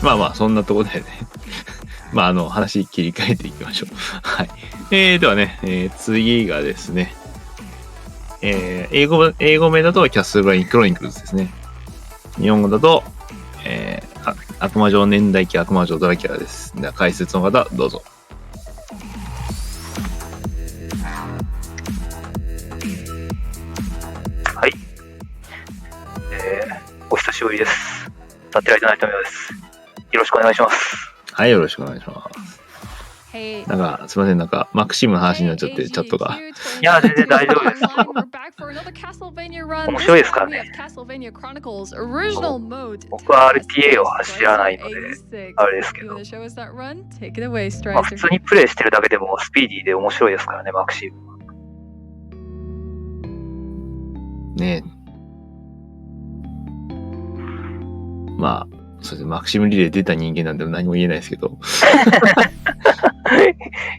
まあまあ、そんなところでね。まあ、話切り替えていきましょう。はい。ではね、次がですね、英語名だとキャッスルラインクロニクルズですね。日本語だと、悪魔城年代記悪魔城ドラキュラです。では、解説の方、どうぞ。はい。お久しぶりです。サテライトナイトメアです。よろしくお願いします。はい、よろしくお願いします。なんか、すいません、なんか、マクシムの話になっちゃって、チャットが。いや、全然大丈夫です。面白いですからね。僕は RTA を知らないので、あれですけど。まあ、普通にプレイしてるだけでもスピーディーで面白いですからね、マクシム。ねえ。まあ、そうですね、マクシムリレー出た人間なんで何も言えないですけど。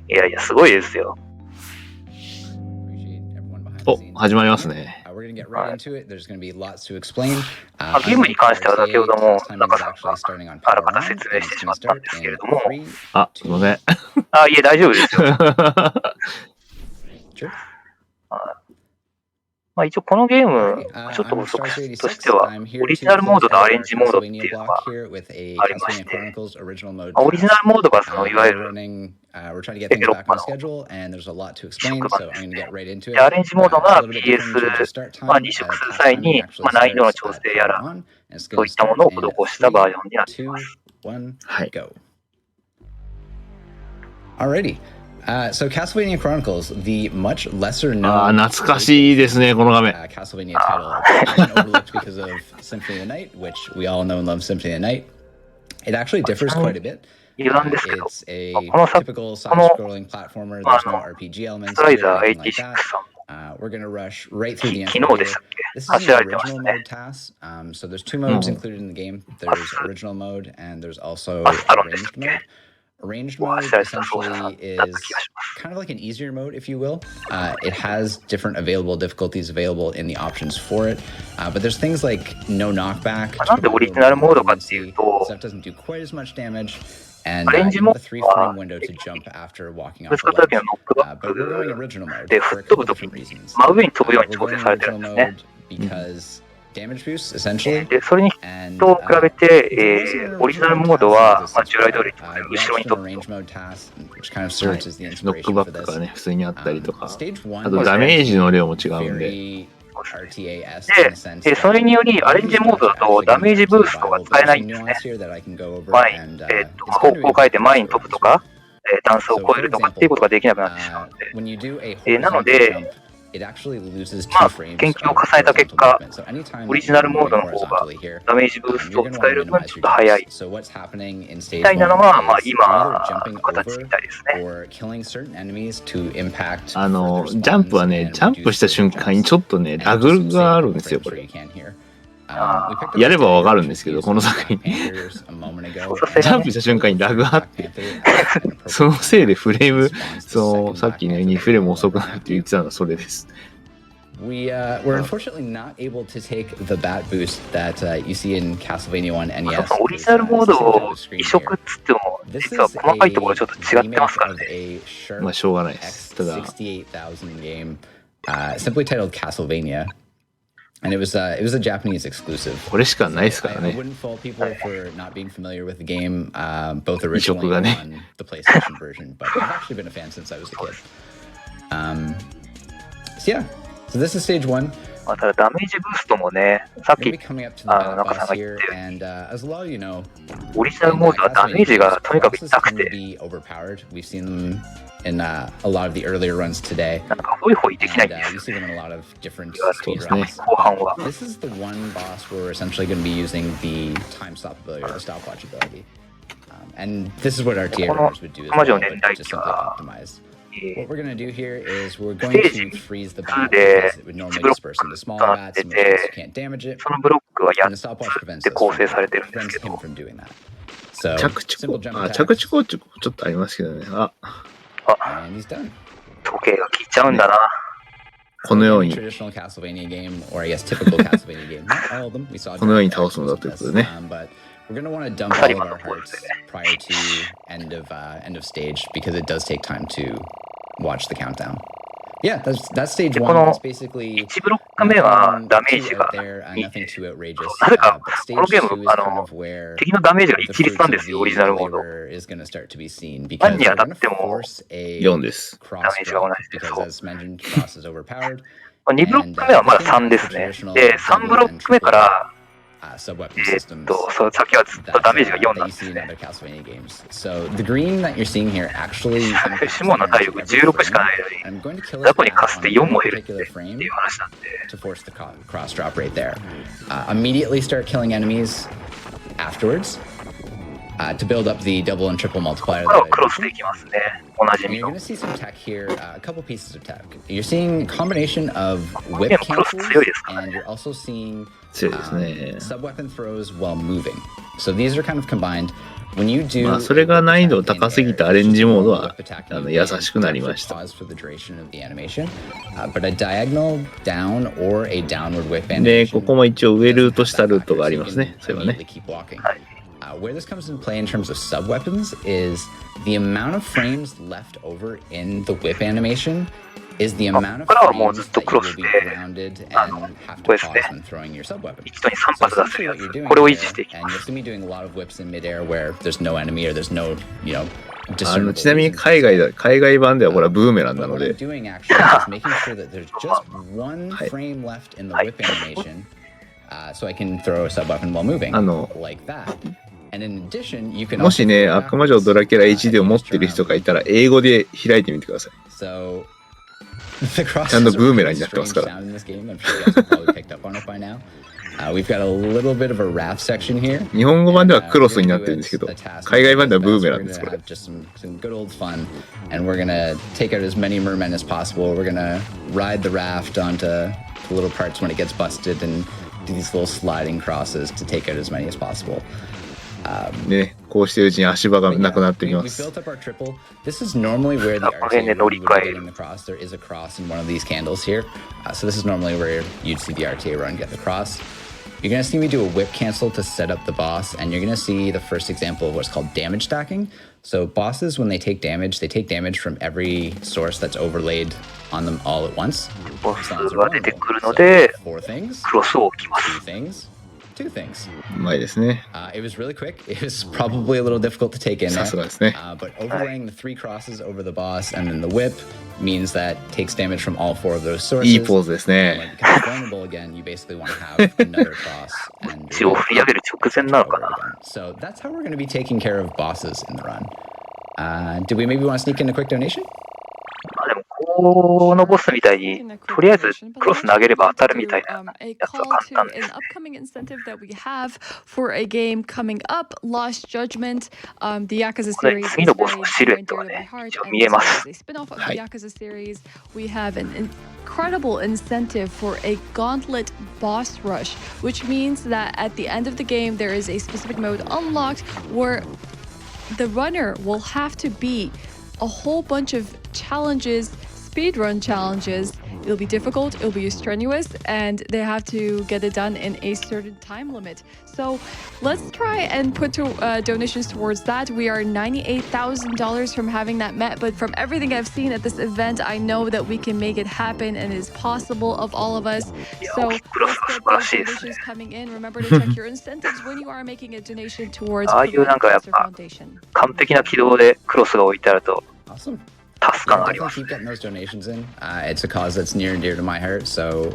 いやいや、すごいですよ。お、始まりますね。はい、ゲームに関しては先ほども中さんがあらかた説明してしまったんですけれども。あ、すいません。あ、いえ、大丈夫ですよ。まあ、一応このゲーム、ちょっと補足としては、オリジナルモードとアレンジモードっていうのがありまして、オリジナルモードがいわゆるデベロッパの職場ですね。で、アレンジモードが PS、まあ、移植する際に、まあ、難易度の調整やら、そういったものを施したバージョンになっています。はい。So Castlevania Chronicles, the much lesser known 懐かしいですね、この画面。Castlevania title, overlooked because of Symphony of the Night, which we all know and love Symphony of the Night. It actually differs quite a bit. It's a typical side-scrolling platformer. There's no RPG elements or anything like that. We're going to rush right through the intro here. This is the original Mode TAS. So there's two modes included in the game. There's original mode and there's also arranged mode. Arranged mode essentially is kind of like an easier mode, if you will. It has different available difficulties available in the options for it, but there's things like no knockback. なんでオリジナルモードかっていうと、 stuff doesn't do quite as much damage, and you have a 3-frame window to jump after walking off the ledge. But we're going original mode for a couple different reasons. 真上に飛ぶように調整されてるんですね。 Because damage boost, essentially. で、それにと比べて、オリジナルモードは、まあ、従来通り後ろに飛ぶと。ノックバックがね、普通にあったりとか、あとダメージの量も違うんで。で、それによりアレンジモードだとダメージブーストが使えないんですね。前に、方向を変えて前に飛ぶとか、段差を越えるとかっていうことができなくなってしまうので。なので、まあ、研究を重ねた結果、オリジナルモードの方がダメージブーストを使える分ちょっと早いみたいなのが、まあ、今の形みたいですね。ジャンプはね、ジャンプした瞬間にちょっとね、ラグがあるんですよ、これ。やればわかるんですけど、この作品。ジャンプした瞬間にラグがあって、そのせいでフレーム、さっきね、2フレーム遅くなるって言ってたのはそれです。We're unfortunately not able to take the bat boost that you see in Castlevania 1 NES. オリジナルモードを移植っつっても、実は細かいところちょっと違ってますからね。まあ、しょうがないです。ただ、68,000 game, simply titled Castlevania. And it was a Japanese exclusive. これしかないですからね。I wouldn't fault people for not being familiar with the game, both originally and on the PlayStation version, but I've actually been a fan since I was a kid. So yeah, so this is stage 1. ただダメージブーストもね、さっき中さんが言ってオリジナルモードはダメージがとにかく痛くて、in a lot of the earlier runs today. なんかホイホイできないんですよ。You see them in a lot of different そうですね、後半は。This is the one boss where we're essentially going to be using the time stop ability or the stopwatch ability. And this is what RTA runners would do as well, but just simply optimized. What we're going to do here is we're going to freeze the bat because it would normally disperse into smaller bats and you can't damage it. そのブロックはAnd the stopwatch prevents で構成されてるんです prevents け him ど、 from doing that. So 着地simple jump ちょっとありますけどね。and he's done. 時計が効いちゃうんだな。このように traditional Castlevania game, or I guess typical Castlevania game. Not all of them. We saw このように倒すのだということでね。We're going to want to dump all of our hearts prior to end of stage because it does take time to watch the countdown. Yeah, that's stage 1. That's basically 1ブロック目はダメージが nothing too outrageous. なぜか But この stage ゲー 2 ム is kind of where 敵のダメージが the 一律 fruits なん of ですよ、オ the リジナルモード。 labor is going to start to be seen 何 because に we're 当た going っ to ても force a 4です。 cross ダメージが同 drop じです。 because as mentioned, cross is overpowered. 2ブロック目はまだ3ですね。で、3ブロック目から、sub-weapon systems その先はずっとダメージが4 that なん you です see in ね。 other Castlevania games. So the green that you're seeing here actually シモンの体力16しかないの I'm going to kill に、 this ザコに貸す bat て on 4 one も減るって particular い frame う話なんで。 to force the cross drop right there. Immediately start killing enemies afterwards to build up the double and triple multiplier これ that を I クロスで mentioned. いきますね。おなじ And み you're の going to。see some tech here, a couple pieces of tech. You're seeing a combination of whip Yeah, cross cancels, 強いですからね。 and you're also seeing 強いですね。 sub-weapon throws while moving. So these are kind of combined. When you do まあそれが難易度高すぎてアレンジモードは優しくなりました。 pause for the duration of the animation, but a diagonal down or a downward whip で、 animation ここも一応上ルート下ルートがありますね。それはね。 immediately keep walking. Where this comes into play in terms of sub-weapons is the amount of frames left over in the whip animation is the amount of ここからはもうず frames っと that ク you ロス will で be grounded and have こ to れです pause ね。 when throwing your sub-weapon. 一度に3 So 発出せ essentially るや what you're つ。 doing これを維 there, 持していき and ま you'll す。 see me doing a lot of whips in midair where there's no enemy or there's no, you know, ちなみに海外版ではこれはブーメランな But の what I'm で、 doing actually is making sure that there's just one frame left in the whip animation, so I can throw a sub-weapon while moving, like that. And in addition, you can もし also ね、 throw 悪魔城 backwards, ドラキュラ HD を持 if ってる you 人 turn がいたら英語で開いてみてください。 So the cross ちゃんと is a ブーメラン really になってます strange から。 sound in this game. I'm sure you guys have probably picked up on it by now. We've got a little bit of a wrath section here. 日本語版ではクロスになってるんですけど、海外版ではブーメランです、これ。 Just some good old fun, and we're gonna take out as many mermen as possible. We're gonna ride the raft onto the little parts when it gets busted and do these little sliding crosses to take out as many as possible. ね、こうしてるうちに足場がなくなってきま We す。 built up our triple. This is normally where the RTA run would be getting the cross. There is a cross in one of these candles here. So this is normally where you'd see the RTA run get the cross. You're going to see me do a whip cancel to set up the boss, and you're going to see the first example of what's called damage stacking. So bosses, when they take damage from every source that's overlaid on them all at once. ボスが出てくるので、 Four things, クロスを置きます。 two things, two things. うまいですね。 It was really quick. It was probably a little difficult to take in さ there. すがですね。 But overlaying the three crosses over the boss and then the whip means that takes damage from all four of those sources. いいポーズです When ね。it becomes vulnerable again, you basically want to have another cross. And 一応振り上げる直前なのかな。 so that's how we're going to be taking care of bosses in the run. Do we maybe want to sneak in a quick donation? でもこのボスみたいにとりあえずクロス投げれば当たるみたいなやつは簡単です。 An upcoming incentive that we have for a game coming up, Lost Judgment. The Yakuza これ series 次 is のボス very のシルエ near ット and が dear to my ね、 heart. 一応 And 見え this ます is a spin-off of the はい。 Yakuza series. We have an incredible incentive for a gauntlet boss rush, which means that at the end of the game there is a specific mode unlocked where the runner will have to beat a whole bunch of challenges, speedrun challenges. It'll be difficult, it'll be strenuous, and they have to get it done in a certain time limit. So let's try and put donations towards that. We are $98,000 from having that met, but from everything I've seen at this event, I know that we can make it happen and it is possible of all of us. So let's get those donations coming in. Remember to check your incentives when you are making a donation towards ああいうなんかやっ Cancer ぱ Foundation. 完璧な軌道でクロスが置いてあると Awesome. 助感 Yeah, がありま definitely す。 keep getting those donations in. It's a cause that's near and dear to my heart, so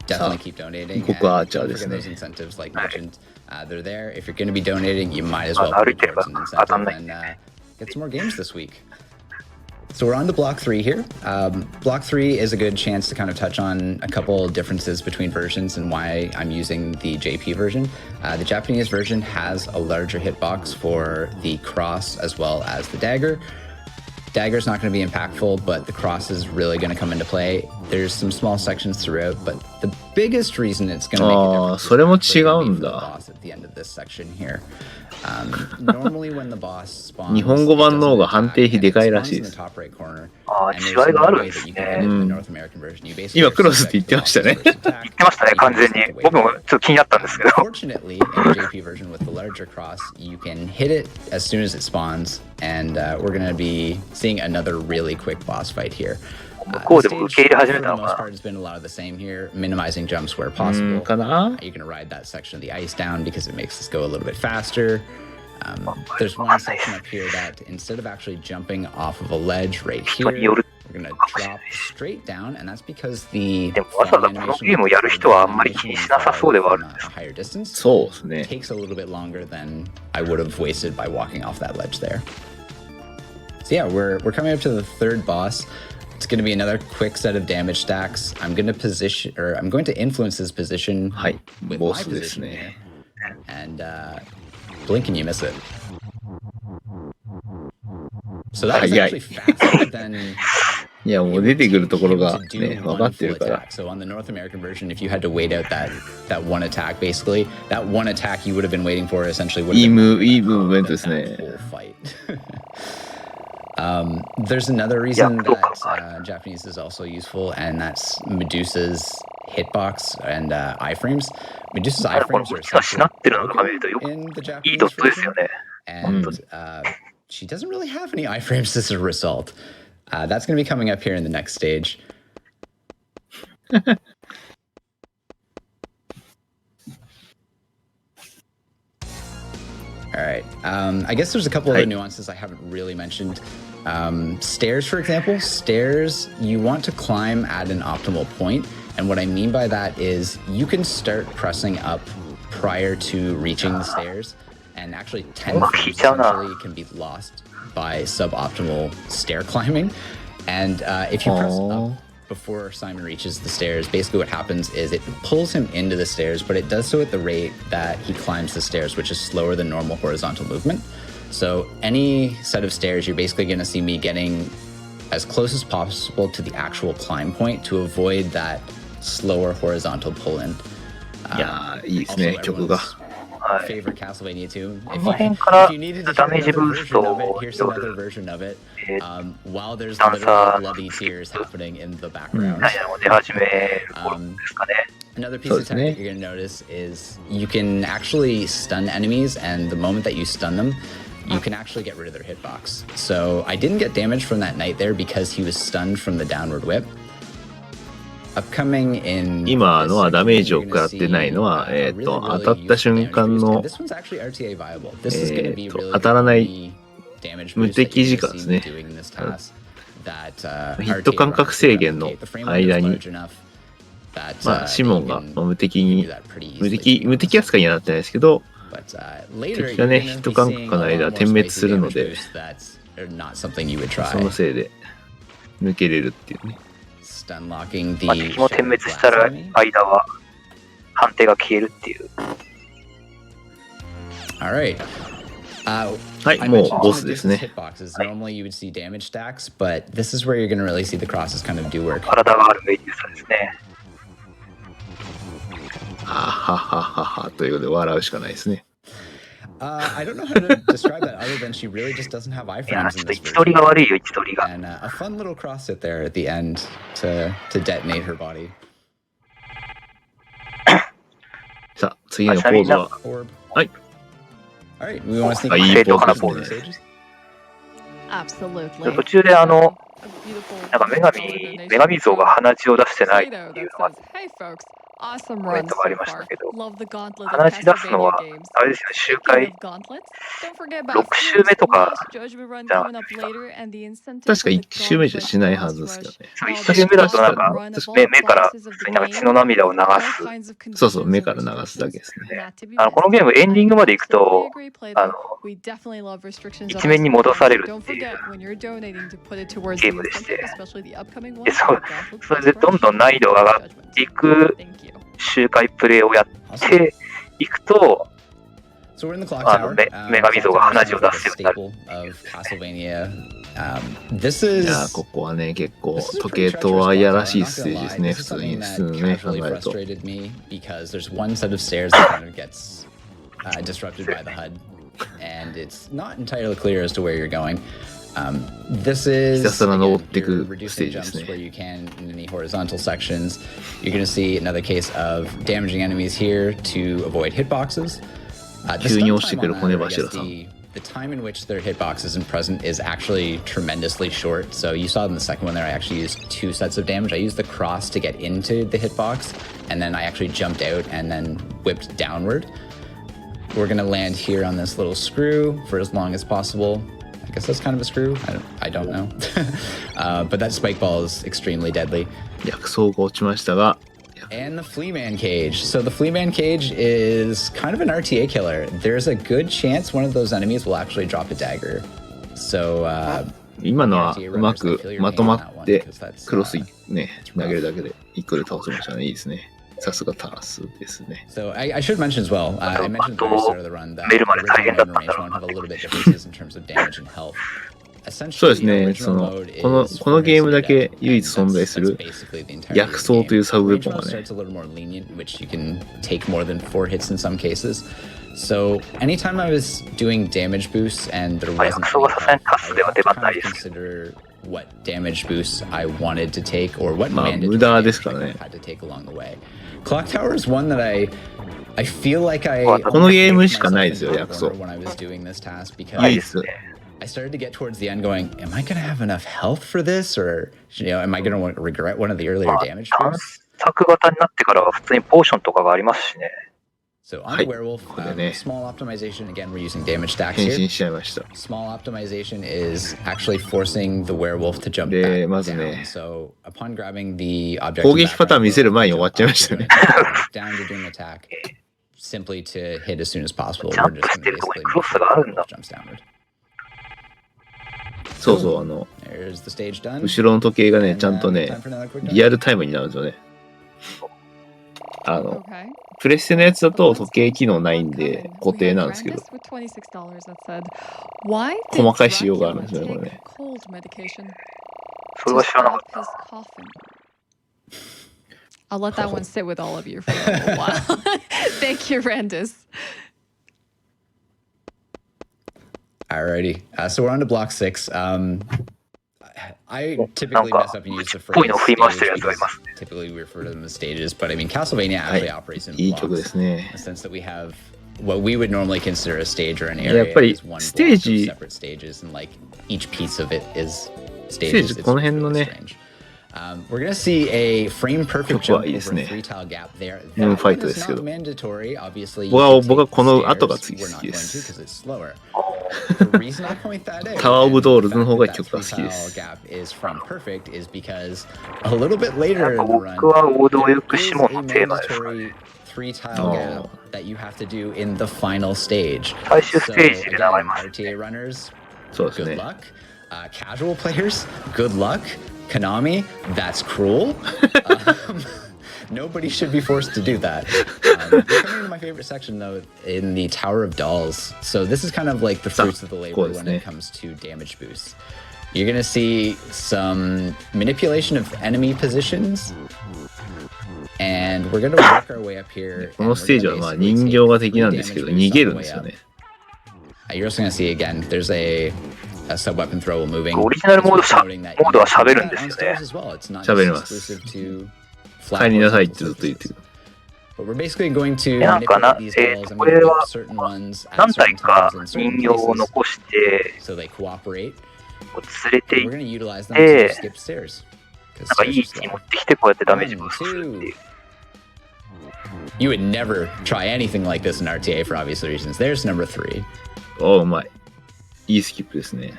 definitely keep donating. ここはアーチャー Don't です forget ね。 those incentives like mentioned. They're there. If you're going to be donating, you might as well put it towards an incentive and get some more games this week. So we're on to Block 3 here. Block 3 is a good chance to kind of touch on a couple differences between versions and why I'm using the JP version. The Japanese version has a larger hitbox for the cross as well as the dagger. Dagger's not going to be impactful, but the cross is really going to come into play. there's some small sections throughout, but the biggest reason it's going to make a difference それも違うんだ。 boss at the end of this section here. Normally when the boss spawns, 日本語版の方が判定比でかいらしいです。違いがあるんですね。今クロスって言ってましたね。言ってましたね、完全に。僕もちょっと気になったんですけど。Fortunately, in the JP version with the larger cross, you can hit it as soon as it spawns, and we're going to be seeing another really quick boss fight here. 向こうでも受け入れ始めたの For the most か part, it's been a lot of the same here, minimizing jumps where possible. かな You're going to ride that section of the ice down because it makes us go a little bit faster. There's one section up here that instead of actually jumping off of a ledge right here, we're going to drop straight down, and that's because the でもわざわざこのゲームをやる人はあんまり気にしなさそうではあるんです。 higher distance そうですね。 takes a little bit longer than I would have wasted by walking off that ledge there. So yeah, we're coming up to the third boss. It's going to be another quick set of damage stacks. I'm going to influence his position はい。 with ボ my スです position ね。 here. And blink and you miss it. So that's actually faster than いや、もう出てくるところが to do ね、分 one かって full るから。 attack. So on the North American version, if you had to wait out that one attack, basically, that one attack you would have been waiting for essentially would have いい been いいムーブメントです that ね。 whole fight. There's another reason that Japanese is also useful, and that's Medusa's hitbox and iframes. Medusa's ただこの iframes こ are っちがしなってるのとか見るとよく in the いいド Japanese ットですよ version, ね。 and she doesn't really have any iframes as a result. That's going to be coming up here in the next stage. All right. I guess there's a couple other nuances I haven't really mentioned. Stairs, for example. Stairs, you want to climb at an optimal point. And what I mean by that is you can start pressing up prior to reaching the stairs. And actually 10 frames essentially can be lost by suboptimal stair climbing. And if you press up before Simon reaches the stairs, basically what happens is it pulls him into the stairs, but it does so at the rate that he climbs the stairs, which is slower than normal horizontal movement. So any set of stairs, you're basically going to see me getting as close as possible to the actual climb point to avoid that slower horizontal pull-in. いやー、いいですね、曲が。 Favorite Castlevania tune. この辺から If you needed to ダ hear メージ another ブース version ト of it, を here's 夜 another version of it. While there's ダンサ literally ー bloody tears happening in the background. 何やらも出始める頃ですかね。 Another piece of tech that you're going to notice is you can actually stun enemies, and the moment that you stun them, you can actually get rid of their hitbox. So I didn't get damage from that knight there because he was stunned from the downward whip. Upcoming in 今のはダメージを食らってないのは、当たった瞬間の、当たらない無敵時間ですね。ヒット間隔制限の間に、まあ、シモンが無敵扱いにはなってないですけど、敵がね、ヒット間隔の間点滅するので、そのせいで抜けれるっていうね。まあ、敵も点滅したら間は判定が消えるっていう。はい、もうボスですね。Normally you would see damage stacks, but this is where you're going to really see the crosses kind of do work. 体があるメインですね。はははははということで笑うしかないですね。I don't know how to describe that other than she really just doesn't have iframes in this 位置取りが悪いよ、位置取りが。And a fun little cross hit there at the end to detonate her body. さあ、次のポーズは。はい。Alright, we want to sneak いいポーズですね。Absolutely. 途中でなんか女神像が鼻血を出してないっていうのがコメントがありましたけど、鼻血出すのはあれですよね、周回6周目とかじゃなくて、確か1周目じゃしないはずですけどね。1周目だとなんか目から普通になんか血の涙を流す。そうそう、目から流すだけですね。このゲームエンディングまで行くと一面に戻されるっていうゲームでして、それでどんどん難易度が上がっていく周回プレイをやっていくと、女神像が鼻血を出すようになる。いやここはね結構時計とはやらしいステージですね。普通にね考えると。disrupted by the HUD, and it's not entirely clear as to where you're going. This is ひたすら登ってい again, く reduce ステー the ジです jumps where ね。 you can in any horizontal sections. You're going to see another case of damaging enemies here to avoid hitboxes. 急に押してくる骨柱さん。 The time in which their hitbox isn't present is actually tremendously short. So you saw in the second one there, I actually used 2 sets of damage. I used the cross to get into the hitbox, and then I actually jumped out and then whipped downward. We're gonna land here on this little screw for as long as possible. I guess that's kind of a screw. I don't know. But that spike ball is extremely deadly. 薬草が落ちましたが。 And the Fleaman Cage. So the Fleaman Cage is kind of an RTA killer. There's a good chance one of those enemies will actually drop a dagger. So 今のはうまくまとまってクロスね投げるだけで1個で倒せましたね。いいですね。さすがタラスですね。 So I should mention as well. I mentioned at the very start of the run that the original mode and range one have a little bit differences in terms of damage and health. そうですね。このゲームだけ唯一存在する薬草というサブウェポンがね。 So anytime I was doing damage boosts and there wasn't I consider what damage boosts I wanted to take or what mandatory damage I had to take along the way. Clock Tower is one that I feel like I このゲームしかないですよ薬草。 when I was doing this task because 唯一。 I started to get towards the end going, am I going to have enough health for this? Or, am I going to regret one of the earlier damage boosts? 探索型になってからは普通にポーションとかがありますしね。 So on the werewolf, small optimization, again, we're using damage stacks here. 変身しちゃいました。 Small optimization is actually forcing the werewolf to jump back まずね、 down. So upon grabbing the object 攻撃パターン見せる前に終わっちゃいましたね。 down to doing attack simply to hit as soon as possible. ジャンプしてるところにクロスがあるんだ。 Jumps downward. そうそう、There's the stage done. 後ろの時計がね、ちゃんとね、リアルタイムになるんですよね。Okay. プレステのやつだと時計機能ないんで固定なんですけど、細かい仕様があるんですよね、これね。それは知らなかった。 I'll let that one sit with all of you for a little while. Thank you, Randus. Alrighty, so we're on to block 6. I typically mess up and use the phrase stage because typically we refer to them as stages, but I mean Castlevania actually operates in blocks in the sense that we have what we would normally consider a stage or an area is one block of separate stages, and like each piece of it is stages. It's really strange. We're gonna see a frame perfect jump over a 3-tile gap there. That is not mandatory, obviously. 僕はこの後が次好きです。 The reason I point that out タワーオブドールズの方が曲が好きで 3-tile す。 gap is from perfect is because a little bit later in the run, 僕は王道よく there is シモン a のテーマですかね。 mandatory 3-tile gap that you have to do in the final stage. 最終ス So テージで again, 流れます。 RTA runners, そうです good ね。 luck. Casual players, good luck. Konami, that's cruel. Nobody should be forced to do that. We're coming to my favorite section though, in the Tower of Dolls. So this is kind of like the fruits of the labor when it comes to damage boosts. You're gonna see some manipulation of enemy positions, and we're gonna work our way up here. このステージはまあ人形が敵なんですけど逃げるんですよね。 You're also gonna see again, there's a sub-weapon throw while moving. オリジナルモードは喋るんですよね。喋ります。帰りなさいってずっと言ってる。But we're basically going to なんかな、 manipulate these balls. I'm こ going to れ put は certain ones at 何 certain 体か times in 人 certain 形を places 残して so they cooperate. 連れて And 行 we're っ going to utilize them て to skip stairs. なんかいい位置に持ってきてこうやってダメージブーストするっていう。 You would never try anything like this in RTA for obvious reasons. There's number 3. おうまい。いいスキップですね。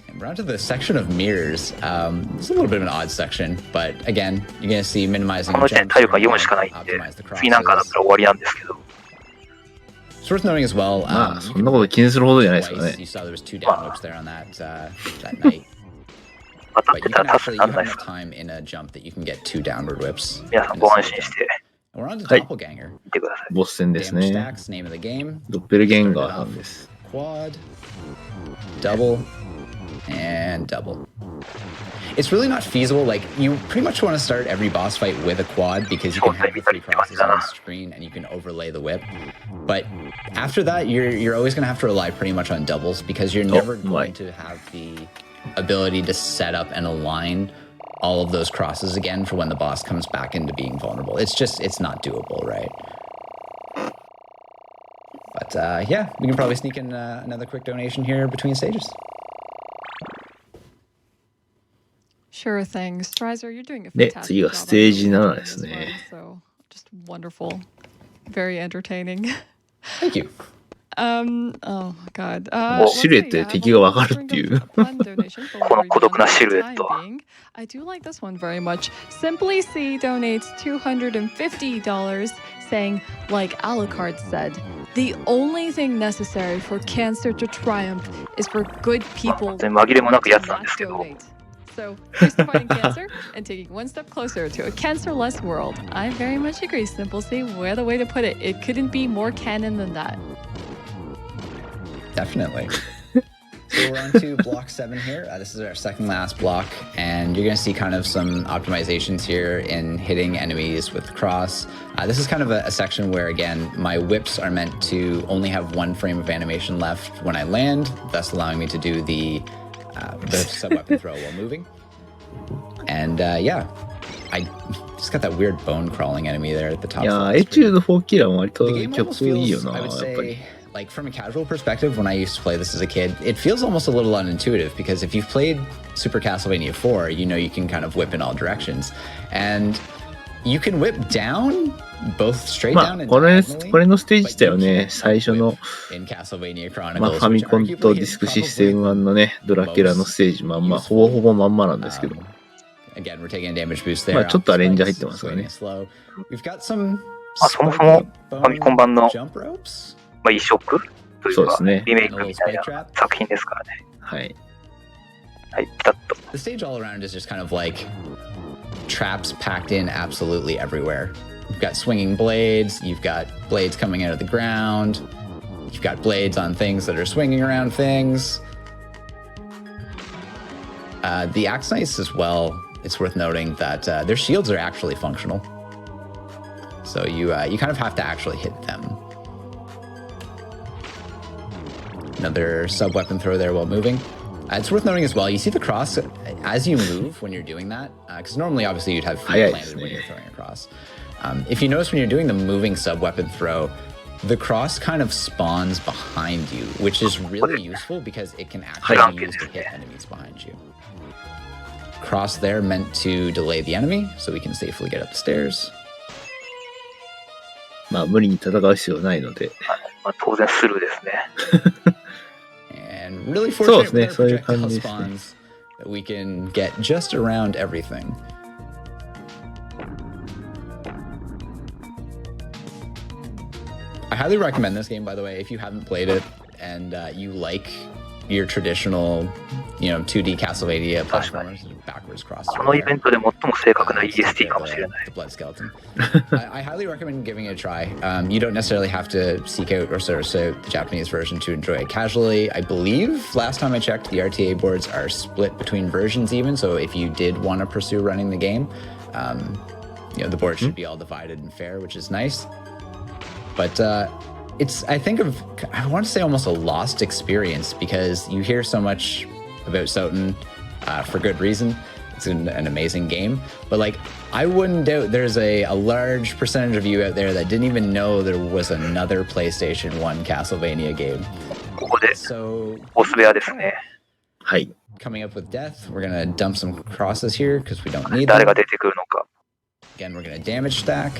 And we're on to the section of mirrors. It's a little bit of an odd section, but again, you're going to see minimizing この時点 jumps, 体力が4しかないんで、 optimize the 次なんかだっ crosses. たら終わりなんですけど。 It's worth noting as well. まあそんなこと気にするほどじゃないですか twice, ね。 you saw there was 2 down whips there on that night. 当たっ But て you た can ら助 actually, か you んない have です enough time in a jump that you can get 2 downward whips. 皆さんご安心して。We're on to はい。 Doppelganger. 見てください。ボス戦です Damage ね。 stacks, name of the game. ドッペルゲンガーさんです。 Quad, double, and double. It's really not feasible. Like, you pretty much want to start every boss fight with a quad because you can have the 3 crosses on the screen and you can overlay the whip. But after that, you're always going to have to rely pretty much on doubles because you're never going to have the ability to set up and align all of those crosses again for when the boss comes back into being vulnerable. It's not doable, right? But yeah, we can probably sneak in another quick donation here between stages. Sure thing. Strizer, you're doing a で、 fantastic 次 job がステージ on 7 this です one, ね。 so just wonderful. Very entertaining. Thank you. Oh god. シルエットで敵がわかるっていう。この孤独なシルエット。 I do like this one very much. Simply C donates $250 saying, like Alucard said, the only thing necessary for cancer to triumph is for good people 紛れもなく to やつなん not ですけど。 donate. So here's to fighting cancer and taking one step closer to a cancer-less world. I very much agree, Simple C. What a way to put it. It couldn't be more canon than that. Definitely. So we're on to block 7 here. This is our second last block, and you're going to see kind of some optimizations here in hitting enemies with the cross. This is kind of a section where, again, my whips are meant to only have 1 frame of animation left when I land, thus allowing me to do the sub-weapon throw while moving. And yeah, I just got that weird bone crawling enemy there at the top. いやー、エチュード4キラーも割と The game 曲 almost いいよ feels, な、 I や would っぱり。 say, like from a casual perspective, when I used to play this as a kid, it feels almost a little unintuitive because if you've played Super Castlevania 4, you know you can kind of whip in all directions. And you can whip down, both straight ま down あ、 and これ diagonally, のステージ自体はね、最初の、 in Castlevania まあ、 Chronicles, ファミ which コンと arguably ディ is スクシステ probably ム版のね、ドラキュラのステージまんま、ほぼほぼまんまなんですけど。 again, we're taking a damage boost there. まあ、ちょっとアレンジ入ってますからね。 Slow. We've got some そもそもファミコン版の jump ropes. 移植というかそうですね。リメイクみたいな作品ですからね。はい。はい、ピタッと。 The stage all around is just kind of like traps packed in absolutely everywhere. You've got swinging blades, you've got blades coming out of the ground, you've got blades on things that are swinging around things. The Axe Knights as well, it's worth noting that their shields are actually functional. So you kind of have to actually hit them. Another sub-weapon throw there while moving. It's worth noting as well, you see the cross as you move when you're doing that, because normally obviously you'd have feet planted when you're throwing across. If you notice when you're doing the moving sub-weapon throw, the cross kind of spawns behind you, which is really useful because it can actually be used to hit enemies behind you. Cross there meant to delay the enemy, so we can safely get up the stairs. まあ、無理に戦う必要はないので。まあ、当然スルーですね。And really fortunate with our projectile spawns that we can get just around everything. I highly recommend this game, by the way, if you haven't played it and you like your traditional, 2D Castlevania platformers, backwards cross. このイベントで最も正確な EST かもしれない。 The blood skeleton. I highly recommend giving it a try. You don't necessarily have to seek out or source out the Japanese version to enjoy it casually. I believe last time I checked, the RTA boards are split between versions even. So if you did want to pursue running the game, the board should be all divided and fair, which is nice. But it's, I want to say almost a lost experience because you hear so much about Soten for good reason. It's an amazing game. But like, I wouldn't doubt there's a large percentage of you out there that didn't even know there was another PlayStation 1 Castlevania game. ここで So ボス部屋ですね。はい。 coming up with death, we're going to dump some crosses here because we don't need 誰 them. が出てくるのか。 Again, we're going to damage stack.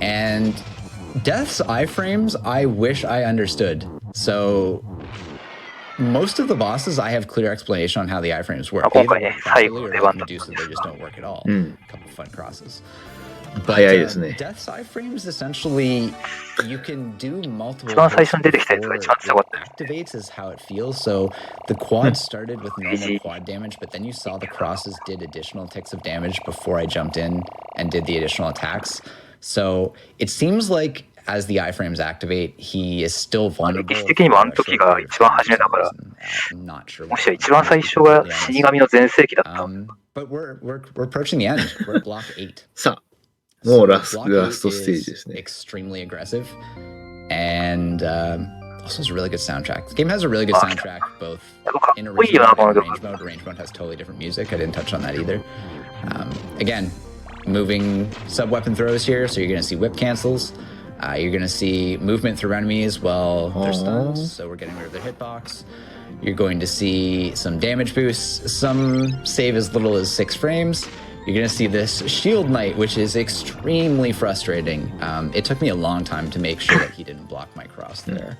And Death's iframes, I wish I understood. So most of the bosses, I have clear explanation on how the iframes work. 今回ね、最後の出番だったん Medusa, です they け just ど don't work at all. うん。 A couple fun crosses. 早いですね。 Death's iframes essentially you can do multiple 一番最初に出てきたやつが一番強かったです。 activates is how it feels. So the quad started with normal quad damage, but then you saw the crosses did additional ticks of damage before I jumped in and did the additional attacks. So it seems like as the iframes activate, he is still vulnerable. 歴史的にもあの時が一番初めだから、 I'm not sure. もしや一番最初が死神の全盛期だった。 But we're approaching the end. We're at block 8. さあ、もうラストステージですね。 Extremely aggressive, and also has a really good soundtrack. The game has a really good soundtrack, both in arrange mode and arrange mode. Arrange mode has totally different music. I didn't touch on that either. Again, moving sub-weapon throws here, so you're going to see whip cancels. You're going to see movement through enemies while they're stunned, so we're getting rid of their hitbox. You're going to see some damage boosts. Some save as little as 6 frames. You're going to see this Shield Knight, which is extremely frustrating. It took me a long time to make sure that he didn't block my cross there.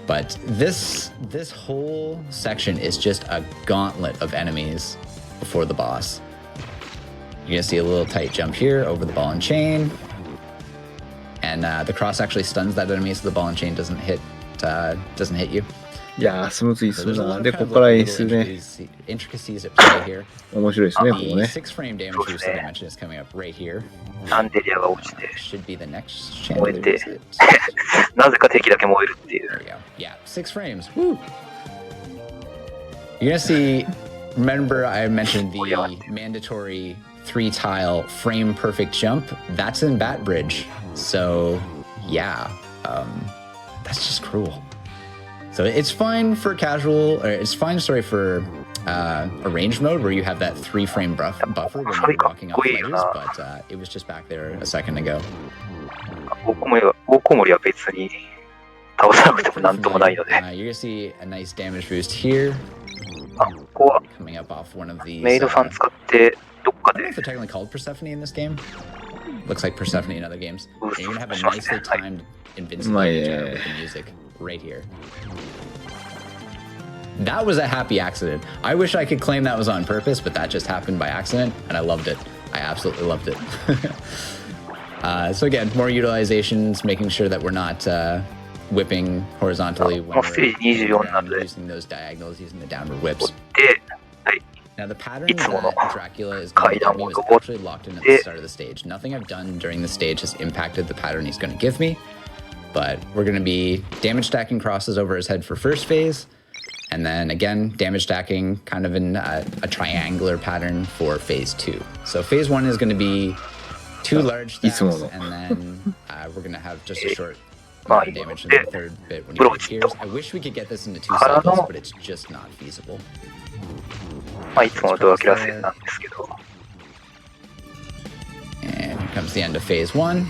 But this whole section is just a gauntlet of enemies before the boss. You're going to see a little tight jump here over the ball and chain. And the cross actually stuns that enemy, so the ball and chain doesn't hit you. いやー、スムーズに進むな。で、ここから演出ね。Intricacies at play here. 面白いですね、ここ The ね。 6 frame damage boost that I mentioned is coming up right here. アンデリアが落ちて、 Should be the next 燃え chandelier. て is it? なぜか敵だけ燃えるっていう。 There we go. Yeah, 6 frames. Woo! You're gonna see. Remember, I mentioned the mandatory 3-tile frame perfect jump. That's in Bat Bridge. So, yeah, that's just cruel. So it's fine for casual, or it's fine, sorry, for arrange mode where you have that 3-frame buffer when you're walking off ledges, but it was just back there a second ago. 大小森は別に倒さなくてもなんともないので。 You're gonna see a nice damage boost here. あ、ここは Coming up off one of these. メイドさん使ってどっか I don't know で if they're technically called Persephone in this game. Looks like Persephone in other games. And you're gonna have a nicely timed invincibility jab with the music right here. That was a happy accident. I wish I could claim that was on purpose, but that just happened by accident, and I loved it. I absolutely loved it. So again, more utilizations, making sure that we're not whipping horizontally when we're using those diagonals, using the downward whips. で、はい、 Now the pattern いつもの that Dracula is going to give me was 階段を登って actually locked in at the start of the stage. Nothing I've done during the stage has impacted the pattern he's going to give me, but we're going to be damage stacking crosses over his head for first phase, and then again, damage stacking kind of in a triangular pattern for phase 2. So phase 1 is going to be 2 large stacks, and then we're going to have just a short amount of damage in the third bit when he appears. I wish we could get this into 2 cycles, but it's just not feasible. まあいつものドラキュラ戦なんですけど。 And here comes the end of phase 1.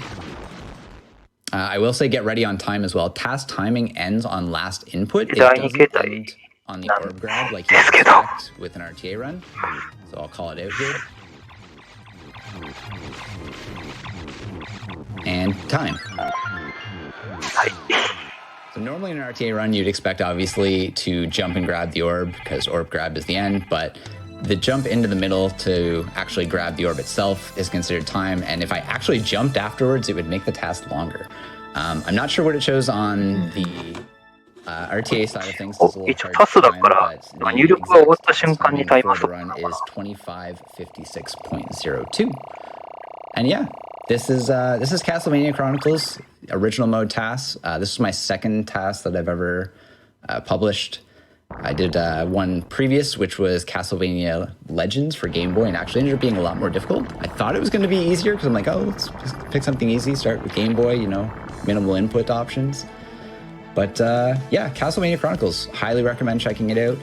I will say get ready on time as well. Task timing ends on last input. It doesn't end on the orb grab like you expect with an RTA run. So I'll call it out here. And time. So normally in an RTA run, you'd expect obviously to jump and grab the orb because orb grab is the end, but the jump into the middle to actually grab the orb itself is considered time, and if I actually jumped afterwards, it would make the task longer. I'm not sure what it shows on the RTA side of things. It's a little hard to find, but the exact timing for the run is 25:56.02. And yeah, this is Castlevania Chronicles original mode TAS. This is my second TAS that I've ever published. I did one previous, which was Castlevania Legends for Game Boy, and actually ended up being a lot more difficult. I thought it was going to be easier because I'm like, oh, let's just pick something easy, start with Game Boy, you know, minimal input options. But yeah, Castlevania Chronicles, highly recommend checking it out.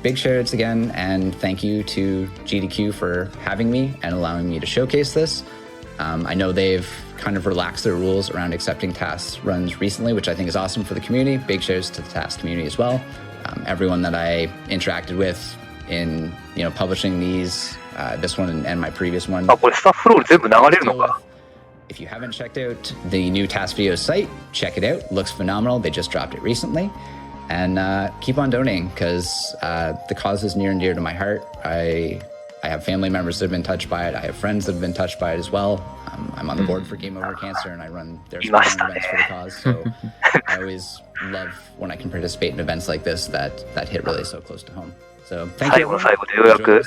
Big shoutouts again, and thank you to GDQ for having me and allowing me to showcase this. I know they've kind of relaxed their rules around accepting TAS runs recently, which I think is awesome for the community. Big shoutouts to the TAS community as well. Everyone that I interacted with in, you know, publishing these, this one and my previous one. あ、これスタッフロール全部流れるのか。 If you haven't checked out the new TAS Videos site, check it out. Looks phenomenal. They just dropped it recently. and keep on donating because the cause is near and dear to my heart. I have family members that have been touched by it. I have friends that have been touched by it as well. I'm on the board for Game Over Cancer, and I run their sponsoring events for the cause. So I always love when I can participate in events like this that hit really so close to home. So thank you. 最後でようやく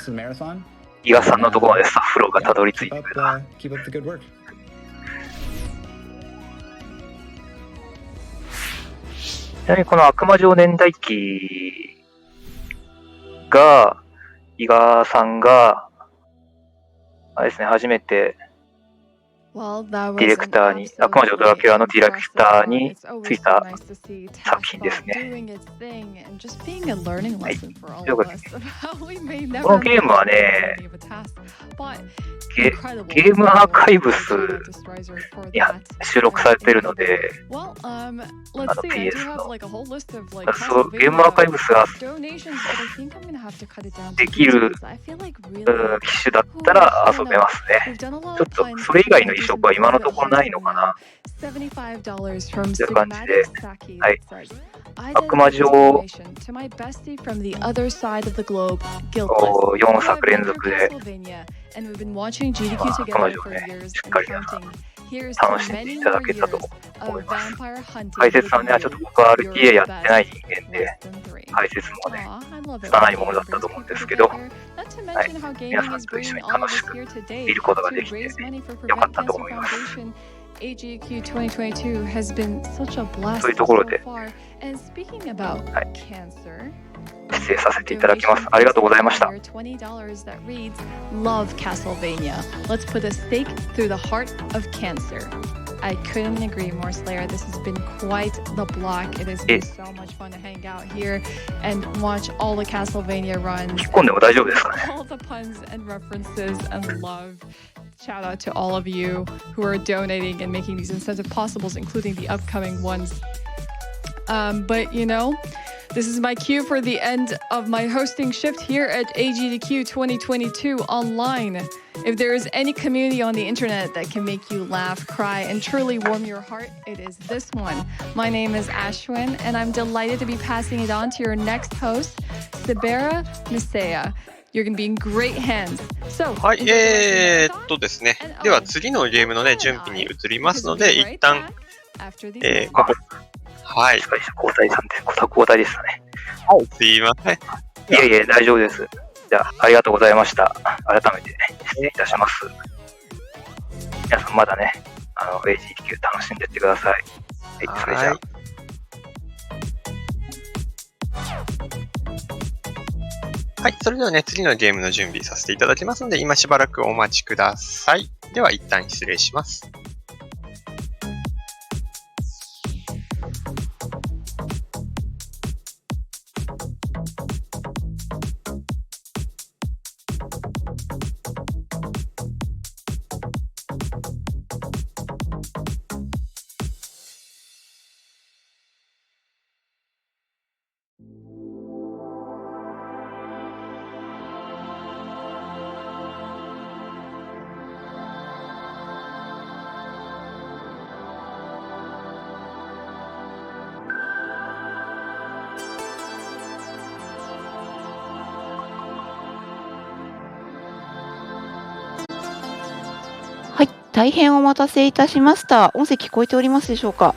伊賀さんのところまでスタッフローがたどり着いてくれた。Keep up the good work. ちなみにこの悪魔城年代記が、伊賀さんが、あれですね、初めてディレクターに、悪魔城ドラキュラのディレクターについた作品ですね。はい。というわけで、このゲームはね、ゲームアーカイブスに収録されているので、PS の。そうゲームアーカイブスができる機種だったら遊べますね。ちょっとそれ以外の移植は今のところないのかなという感じで、はい。悪魔城4作連続で悪魔城ね、しっかり楽しんでいただけたと思います。解説はね、ちょっと僕は RTA やってない人間で、解説もね、拙いものだったと思うんですけど、はい、皆さんと一緒に楽しく見ることができてよかったと思います。AGDQ2022 has been such a blast そういうところで、はい、失礼させていただきます。ありがとうございました。$20 that reads, Love Castlevania. Let's put a stake through the heart of cancer. I couldn't agree more, Slayer. This has been quite the block. It has been so much fun to hang out here and watch all the Castlevania runs. 突っ込んでも大丈夫ですかね。All the puns and references and love. Shout out to all of you who are donating and making these incentive possibles, including the upcoming ones. But you know, this is my cue for the end of my hosting shift here at AGDQ 2022 online. If there is any community on the internet that can make you laugh, cry, and truly warm your heart, it is this one. My name is Ashwin, and I'm delighted to be passing it on to your next host, Sibera Misea.You're going to be in great hands. So, はい、ですね。では次のゲームのね、準備に移りますので、一旦、はい。交代でしたね。すいません。いえいえ、大丈夫です。じゃあ、ありがとうございました。改めて、ね、失礼いたします。皆さんまだね、AGDQ 楽しんでいってください。はい、それじゃあ。はい、それではね、次のゲームの準備させていただきますので、今しばらくお待ちください。では、一旦失礼します。大変お待たせいたしました。音声聞こえておりますでしょうか。